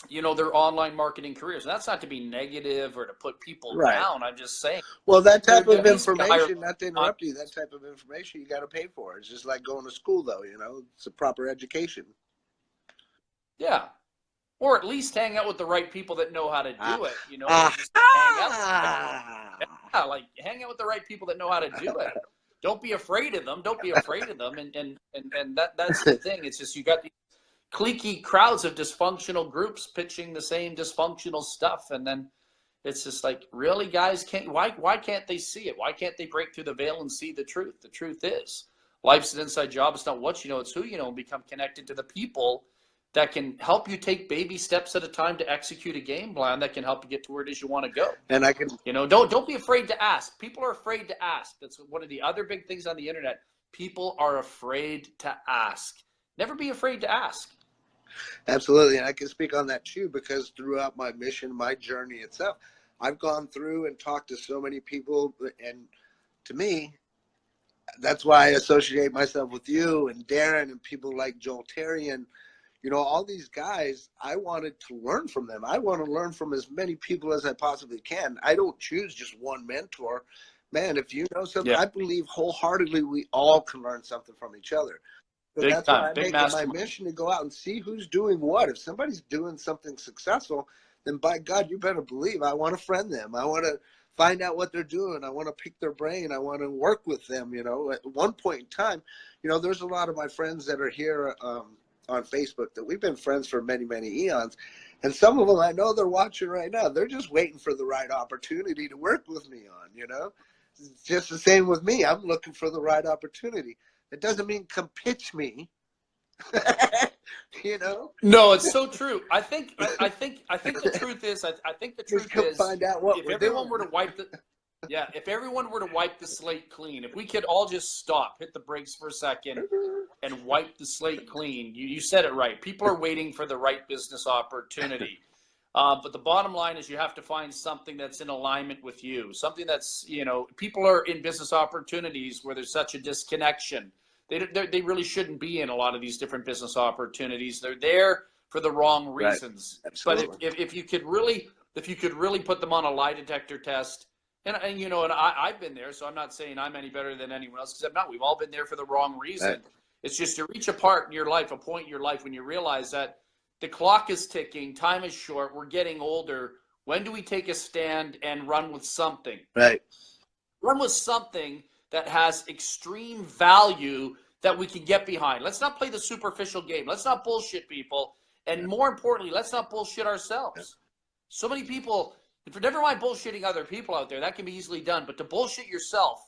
Speaker 2: you know, their online marketing careers. And that's not to be negative or to put people down. I'm just saying.
Speaker 1: Well, that type of information, not to interrupt you, that type of information you got to pay for. It's just like going to school, though, you know, it's a proper education.
Speaker 2: Yeah. Or at least hang out with the right people that know how to do it, you know. Just hang out. Yeah, like hang out with the right people that know how to do it. Don't be afraid of them. Don't be afraid of them. And that's the thing. It's just you got these cliquey crowds of dysfunctional groups pitching the same dysfunctional stuff, and then it's just like, really, guys, why can't they see it? Why can't they break through the veil and see the truth? The truth is, life's an inside job. It's not what you know, it's who you know, and become connected to the people that can help you take baby steps at a time to execute a game plan that can help you get to where it is you want to go.
Speaker 1: And I can,
Speaker 2: you know, don't be afraid to ask. People are afraid to ask. That's one of the other big things on the internet. People are afraid to ask. Never be afraid to ask.
Speaker 1: Absolutely. And I can speak on that too, because throughout my mission, my journey itself, I've gone through and talked to so many people. And to me, that's why I associate myself with you and Darren and people like Joel Terry and, you know, all these guys. I wanted to learn from them. I want to learn from as many people as I possibly can. I don't choose just one mentor. Man, if you know something, I believe wholeheartedly we all can learn something from each other. So that's why I make it my mission to go out and see who's doing what. If somebody's doing something successful, then by God, you better believe I want to friend them. I want to find out what they're doing. I want to pick their brain. I want to work with them. You know, at one point in time, you know, there's a lot of my friends that are here on Facebook that we've been friends for many, many eons. And some of them, I know they're watching right now. They're just waiting for the right opportunity to work with me on, you know. It's just the same with me. I'm looking for the right opportunity. It doesn't mean come pitch me, you know.
Speaker 2: No, it's so true. I think the truth is, I think the truth is,
Speaker 1: find out what
Speaker 2: if everyone were to wipe the Yeah, if everyone were to wipe the slate clean, if we could all just stop, hit the brakes for a second, and wipe the slate clean, you said it right. People are waiting for the right business opportunity. But the bottom line is you have to find something that's in alignment with you, something that's, people are in business opportunities where there's such a disconnection. They really shouldn't be in a lot of these different business opportunities. They're there for the wrong reasons.
Speaker 1: Right. Absolutely.
Speaker 2: But if you could really put them on a lie detector test, and I've been there, so I'm not saying I'm any better than anyone else, because I'm not. We've all been there for the wrong reason.
Speaker 1: Right.
Speaker 2: It's just you reach a part in your life, a point in your life when you realize that the clock is ticking, time is short, we're getting older. When do we take a stand and run with something?
Speaker 1: Right.
Speaker 2: Run with something that has extreme value that we can get behind. Let's not play the superficial game. Let's not bullshit people. And more importantly, let's not bullshit ourselves. Yeah. So many people, never mind bullshitting other people out there, that can be easily done. But to bullshit yourself,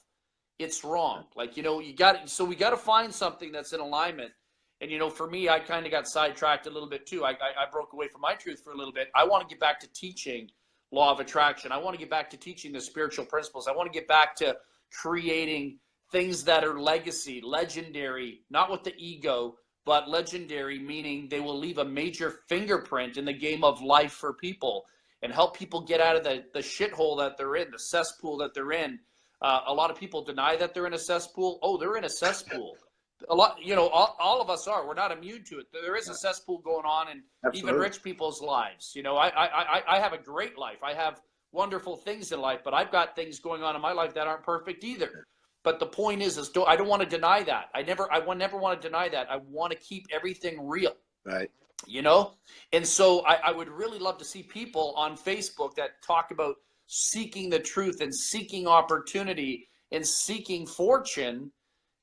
Speaker 2: it's wrong. Like, we got to find something that's in alignment. And, for me, I kind of got sidetracked a little bit too. I broke away from my truth for a little bit. I want to get back to teaching law of attraction. I want to get back to teaching the spiritual principles. I want to get back to creating things that are legacy, legendary, not with the ego, but legendary, meaning they will leave a major fingerprint in the game of life for people and help people get out of the shithole that they're in, the cesspool that they're in. A lot of people deny that they're in a cesspool. Oh, they're in a cesspool. A lot, all of us are. We're not immune to it. There is a cesspool going on in Absolutely. Even rich people's lives. I have a great life. I have wonderful things in life, but I've got things going on in my life that aren't perfect either. But the point is I don't want to deny that. I never want to deny that. I want to keep everything real.
Speaker 1: Right.
Speaker 2: And so I would really love to see people on Facebook that talk about seeking the truth and seeking opportunity and seeking fortune.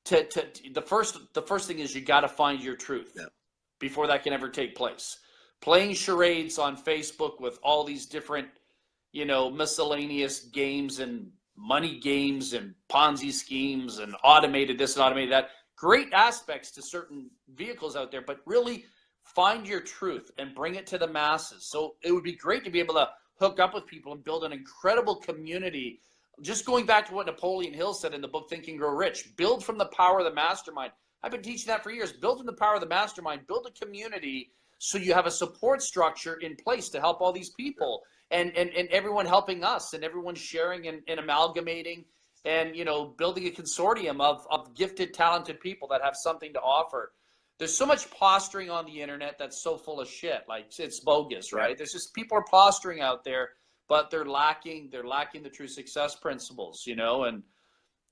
Speaker 2: The first thing is you got to find your truth before that can ever take place. Playing charades on Facebook with all these different, miscellaneous games and money games and Ponzi schemes and automated this and automated that. Great aspects to certain vehicles out there, but really find your truth and bring it to the masses. So it would be great to be able to hook up with people and build an incredible community. Just going back to what Napoleon Hill said in the book, Think and Grow Rich, build from the power of the mastermind. I've been teaching that for years. Build from the power of the mastermind, build a community so you have a support structure in place to help all these people and everyone helping us and everyone sharing and amalgamating and, building a consortium of gifted, talented people that have something to offer. There's so much posturing on the internet that's so full of shit. Like, it's bogus, right? There's just people are posturing out there, but they're lacking the true success principles, and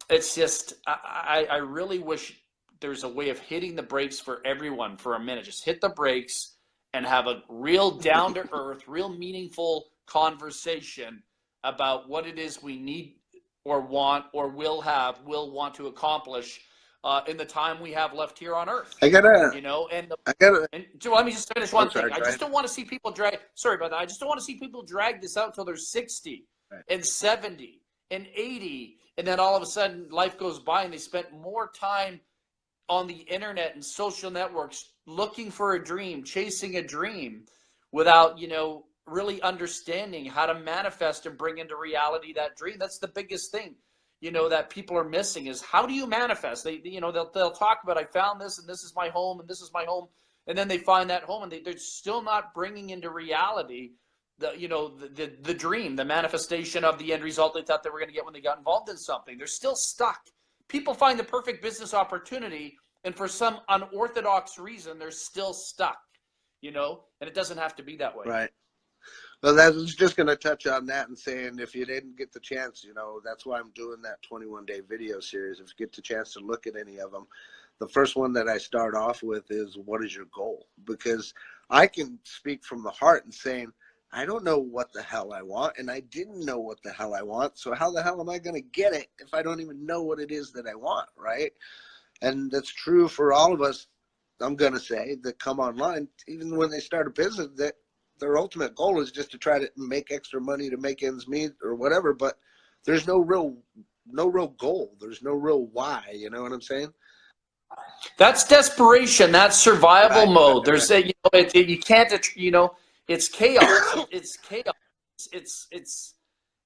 Speaker 2: it's just, I really wish there's a way of hitting the brakes for everyone for a minute. Just hit the brakes and have a real down to earth, real meaningful conversation about what it is we need or want or will want to accomplish in the time we have left here on earth. And let me just finish one thing. I just don't want to see people drag. Sorry about that. I just don't want to see people drag this out till they're 60 and 70 and 80, and then all of a sudden life goes by and they spent more time on the internet and social networks looking for a dream, chasing a dream, without really understanding how to manifest and bring into reality that dream. That's the biggest thing. That people are missing is how do you manifest? They'll talk about, I found this and this is my home and this is my home. And then they find that home and they're still not bringing into reality the dream, the manifestation of the end result they thought they were going to get when they got involved in something. They're still stuck. People find the perfect business opportunity and for some unorthodox reason, they're still stuck, and it doesn't have to be that way.
Speaker 1: Right. Well, I was just going to touch on that and saying if you didn't get the chance, that's why I'm doing that 21-day video series. If you get the chance to look at any of them, the first one that I start off with is, what is your goal? Because I can speak from the heart and saying, I don't know what the hell I want, and I didn't know what the hell I want, so how the hell am I going to get it if I don't even know what it is that I want, right? And that's true for all of us, I'm going to say, that come online, even when they start a business, that their ultimate goal is just to try to make extra money to make ends meet or whatever, but there's no real goal. There's no real why, you know what I'm saying?
Speaker 2: That's desperation. That's survival mode. There's you can't, it's chaos. It's chaos.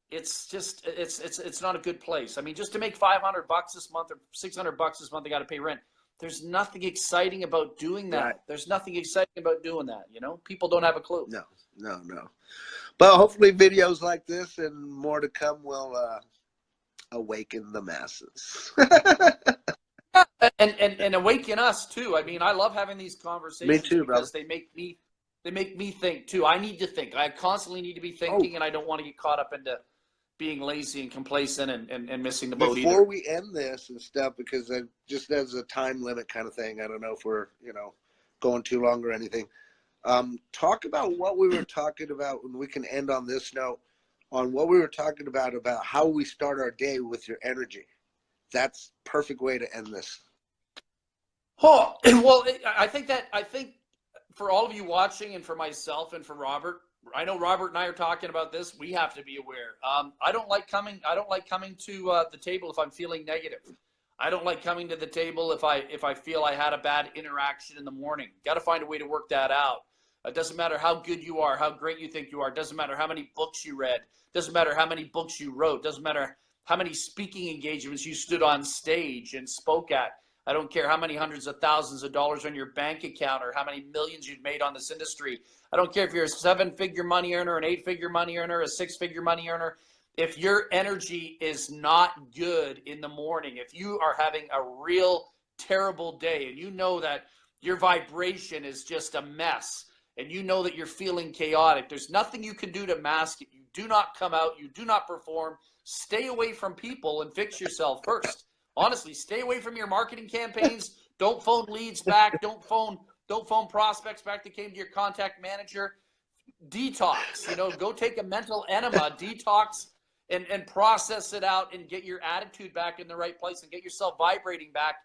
Speaker 2: it's just it's not a good place. I mean, just to make $500 this month or $600 this month, they got to pay rent. There's nothing exciting about doing that.
Speaker 1: Right.
Speaker 2: There's nothing exciting about doing that. You know, people don't have a clue.
Speaker 1: No, no, no. But hopefully videos like this and more to come will awaken the masses.
Speaker 2: and awaken us too. I mean, I love having these conversations
Speaker 1: Me too,
Speaker 2: because
Speaker 1: brother.
Speaker 2: they make me think too. I need to think. I constantly need to be thinking, and I don't want to get caught up into being lazy and complacent and missing the boat either.
Speaker 1: Before we end this and stuff, because just as a time limit kind of thing, I don't know if we're going too long or anything. Talk about what we were talking about, and we can end on this note, on what we were talking about how we start our day with your energy. That's perfect way to end this.
Speaker 2: Oh, well, I think for all of you watching and for myself and for Robert, I know Robert and I are talking about this. We have to be aware. I don't like coming to the table if I'm feeling negative. I don't like coming to the table if I feel I had a bad interaction in the morning. Got to find a way to work that out. It doesn't matter how good you are, how great you think you are. It doesn't matter how many books you read. It doesn't matter how many books you wrote. It doesn't matter how many speaking engagements you stood on stage and spoke at. I don't care how many hundreds of thousands of dollars on your bank account or how many millions you've made on this industry. I don't care if you're a 7-figure money earner, an 8-figure money earner, a 6-figure money earner. If your energy is not good in the morning, if you are having a real terrible day and you know that your vibration is just a mess and you know that you're feeling chaotic, there's nothing you can do to mask it. You do not come out. You do not perform. Stay away from people and fix yourself first. Honestly, stay away from your marketing campaigns. Don't phone leads back. Don't phone prospects back that came to your contact manager. Detox, go take a mental enema, detox and process it out and get your attitude back in the right place and get yourself vibrating back,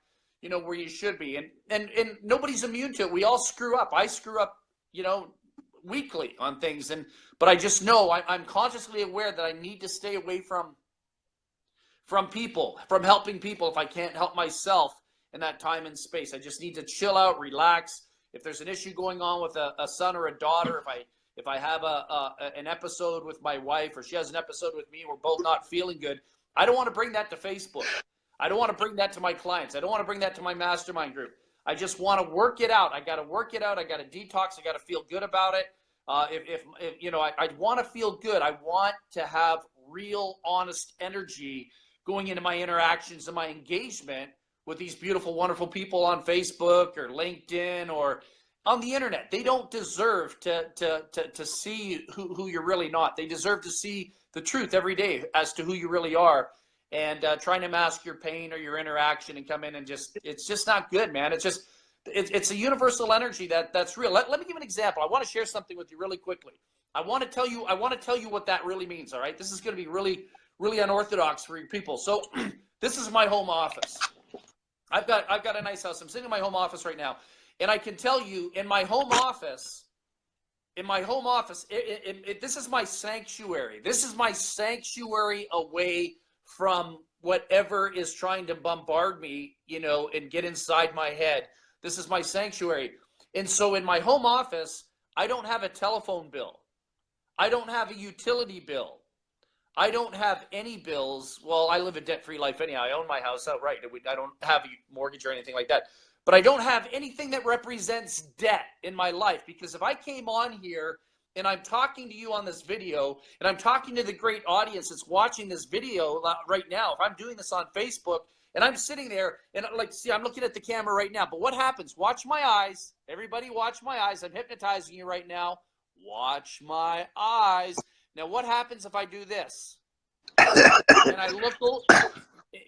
Speaker 2: where you should be. And nobody's immune to it. We all screw up. I screw up, weekly on things. But I just know I'm consciously aware that I need to stay away from people, from helping people if I can't help myself in that time and space. I just need to chill out, relax. If there's an issue going on with a son or a daughter, if I have an episode with my wife or she has an episode with me and we're both not feeling good, I don't want to bring that to Facebook. I don't want to bring that to my clients. I don't want to bring that to my mastermind group. I just want to work it out. I got to work it out. I got to detox. I got to feel good about it. I want to feel good. I want to have real, honest energy going into my interactions and my engagement with these beautiful, wonderful people on Facebook or LinkedIn or on the internet. They don't deserve to see who you're really not. They deserve to see the truth every day as to who you really are. And trying to mask your pain or your interaction and come in and it's just not good, man. It's a universal energy that's real. Let me give you an example. I want to share something with you really quickly. I want to tell you what that really means. All right. This is going to be really, really unorthodox for you people. So this is my home office. I've got a nice house. I'm sitting in my home office right now. And I can tell you in my home office, this is my sanctuary. This is my sanctuary away from whatever is trying to bombard me, and get inside my head. This is my sanctuary. And so in my home office, I don't have a telephone bill. I don't have a utility bill. I don't have any bills. Well, I live a debt-free life anyhow. I own my house outright. I don't have a mortgage or anything like that. But I don't have anything that represents debt in my life, because if I came on here and I'm talking to you on this video and I'm talking to the great audience that's watching this video right now, if I'm doing this on Facebook and I'm sitting there and I'm looking at the camera right now, but what happens? Watch my eyes. Everybody watch my eyes. I'm hypnotizing you right now. Watch my eyes. Now, what happens if I do this? And I look over,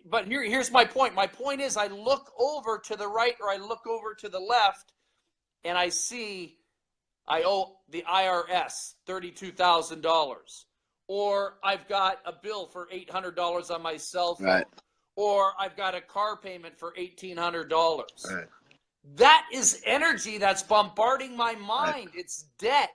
Speaker 2: but here's my point. My point is I look over to the right or I look over to the left and I see I owe the IRS $32,000, or I've got a bill for $800 on my cell phone, right, or I've got a car payment for $1,800. Right. That is energy that's bombarding my mind. Right. It's debt.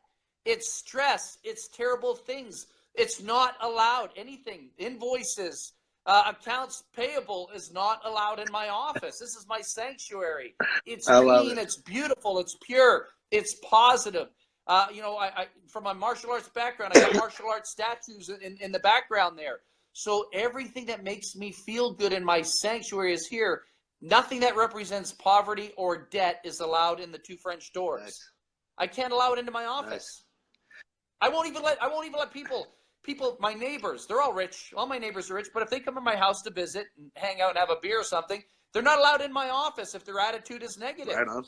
Speaker 2: It's stress. It's terrible things. It's not allowed. Anything, invoices, accounts payable is not allowed in my office. This is my sanctuary. It's clean. It's beautiful. It's pure. It's positive. You know, I from my martial arts background, I got martial arts statues in the background there. So everything that makes me feel good in my sanctuary is here. Nothing that represents poverty or debt is allowed in the two French doors.
Speaker 1: Nice.
Speaker 2: I can't allow it into my office.
Speaker 1: Nice.
Speaker 2: I won't even let people, my neighbors, they're all rich. All my neighbors are rich, but if they come to my house to visit and hang out and have a beer or something, they're not allowed in my office if their attitude is negative.
Speaker 1: Right on.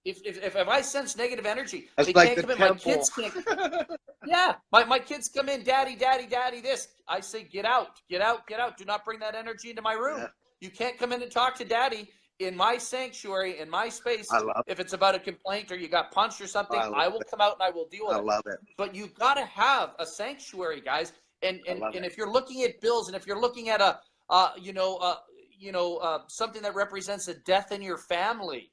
Speaker 2: If I sense negative energy,
Speaker 1: That's
Speaker 2: they
Speaker 1: like
Speaker 2: can't
Speaker 1: the
Speaker 2: come in.
Speaker 1: temple.
Speaker 2: My kids can't. Yeah, my kids come in, daddy, this. I say, get out. Do not bring that energy into my room.
Speaker 1: Yeah.
Speaker 2: You can't come in and talk to daddy in my sanctuary, in my space.
Speaker 1: I love
Speaker 2: if it's about a complaint or you got punched or something, I will come out and I will deal with it.
Speaker 1: I love it.
Speaker 2: But you've got to have a sanctuary, guys. And if you're looking at bills, and if you're looking at something that represents a death in your family,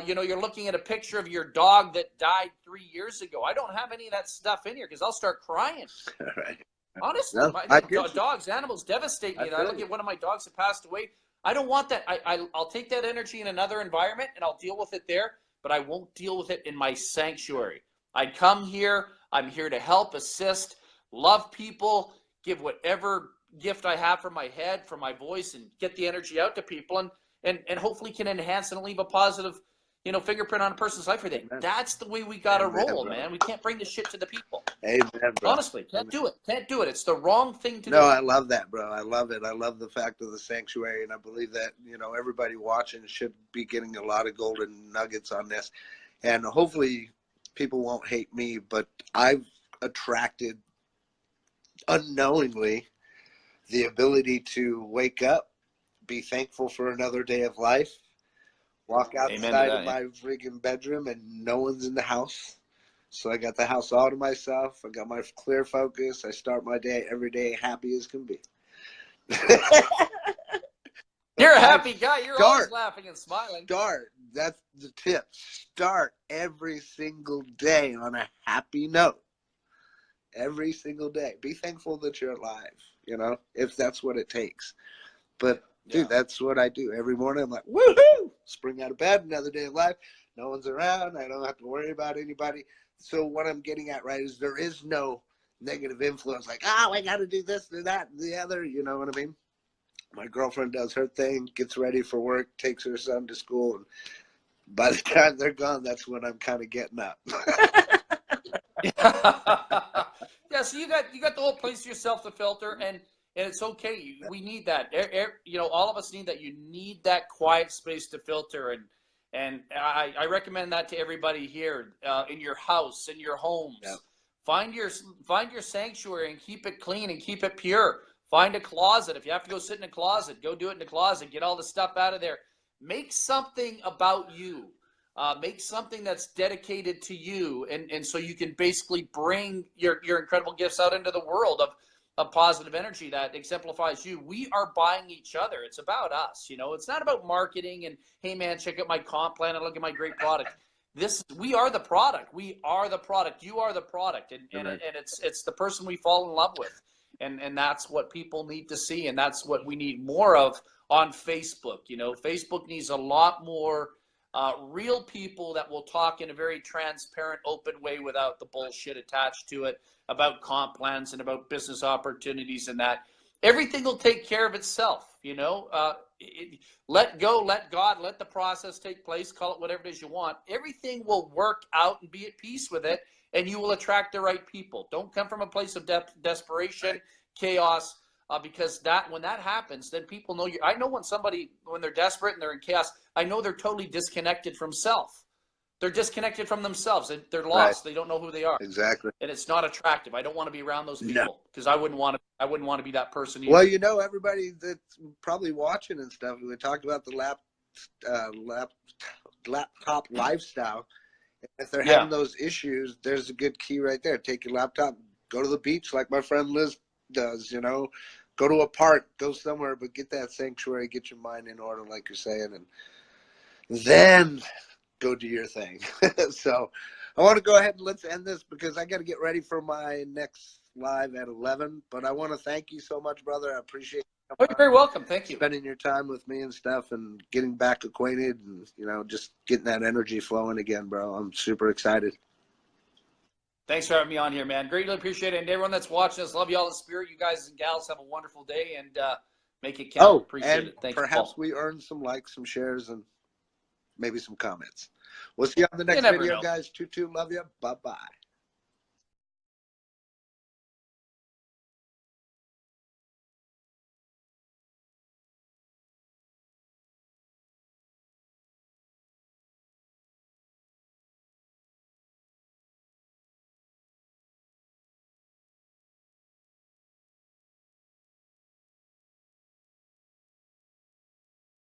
Speaker 2: you're looking at a picture of your dog that died 3 years ago. I don't have any of that stuff in here because I'll start crying.
Speaker 1: Right.
Speaker 2: Honestly,
Speaker 1: No,
Speaker 2: dogs, animals devastate me. I look at one of my dogs that passed away. I don't want that. I'll take that energy in another environment and I'll deal with it there, but I won't deal with it in my sanctuary. I come here. I'm here to help, assist, love people, give whatever gift I have from my head, from my voice, and get the energy out to people, and hopefully can enhance and leave a positive, fingerprint on a person's life for them. That's the way we got to roll, man. We can't bring this shit to the people.
Speaker 1: Amen, bro.
Speaker 2: Honestly, can't do it. It's the wrong thing to do.
Speaker 1: No, I love that, bro. I love it. I love the fact of the sanctuary, and I believe that, everybody watching should be getting a lot of golden nuggets on this. And hopefully people won't hate me, but I've attracted unknowingly the ability to wake up, be thankful for another day of life, walk outside of my friggin' bedroom and no one's in the house. So I got the house all to myself. I got my clear focus. I start my day every day happy as can be.
Speaker 2: You're a happy guy. You're always laughing and smiling.
Speaker 1: That's the tip. Start every single day on a happy note. Every single day. Be thankful that you're alive, if that's what it takes. But, dude, that's what I do. Every morning I'm like, woohoo! Spring out of bed, another day of life. No one's around. I don't have to worry about anybody. So what I'm getting at, right, is there is no negative influence like, I got to do this or that and the other. You know what I mean? My girlfriend does her thing, gets ready for work, takes her son to school. And by the time they're gone, that's when I'm kind of getting up.
Speaker 2: Yeah, so you got the whole place to yourself to filter, and it's okay. We need that. All of us need that. You need that quiet space to filter, and I recommend that to everybody here in your house, in your homes. Yep. Find your sanctuary and keep it clean and keep it pure. Find a closet. If you have to go sit in a closet, go do it in the closet. Get all the stuff out of there. Make something about you. Make something that's dedicated to you, and so you can basically bring your incredible gifts out into the world of positive energy that exemplifies you. We are buying each other. It's about us. It's not about marketing and, hey man, check out my comp plan and look at my great product. We are the product. We are the product. You are the product, and it's the person we fall in love with, and that's what people need to see, and that's what we need more of on Facebook. Facebook needs a lot more real people that will talk in a very transparent, open way without the bullshit attached to it about comp plans and about business opportunities and that. Everything will take care of itself, let go, let God, let the process take place, call it whatever it is you want. Everything will work out and be at peace with it, and you will attract the right people. Don't come from a place of desperation, chaos, because when that happens, then people know you. I know when they're desperate and they're in chaos, I know they're totally disconnected from self. They're disconnected from themselves. They're lost. Right. They don't know who they are.
Speaker 1: Exactly.
Speaker 2: And it's not attractive. I don't want to be around those people because I wouldn't want to be that person either.
Speaker 1: Well, everybody that's probably watching and stuff, we talked about the laptop lifestyle. If they're having those issues, there's a good key right there. Take your laptop, go to the beach like my friend Liz does, go to a park, go somewhere, but get that sanctuary, get your mind in order, like you're saying, and then go do your thing. So I want to go ahead and let's end this because I got to get ready for my next live at 11, but I want to thank you so much, brother. I appreciate it.
Speaker 2: Oh, you're very welcome. Thank you.
Speaker 1: Spending your time with me and stuff and getting back acquainted and, just getting that energy flowing again, bro. I'm super excited.
Speaker 2: Thanks for having me on here, man. Greatly appreciate it. And everyone that's watching us, love you all in spirit. You guys and gals have a wonderful day, and make it count. Appreciate it. Thank you,
Speaker 1: perhaps
Speaker 2: Paul.
Speaker 1: we earn some likes, some shares, and maybe some comments. We'll see you on the next
Speaker 2: never
Speaker 1: video,
Speaker 2: know.
Speaker 1: guys. Tutu, love you. Bye-bye.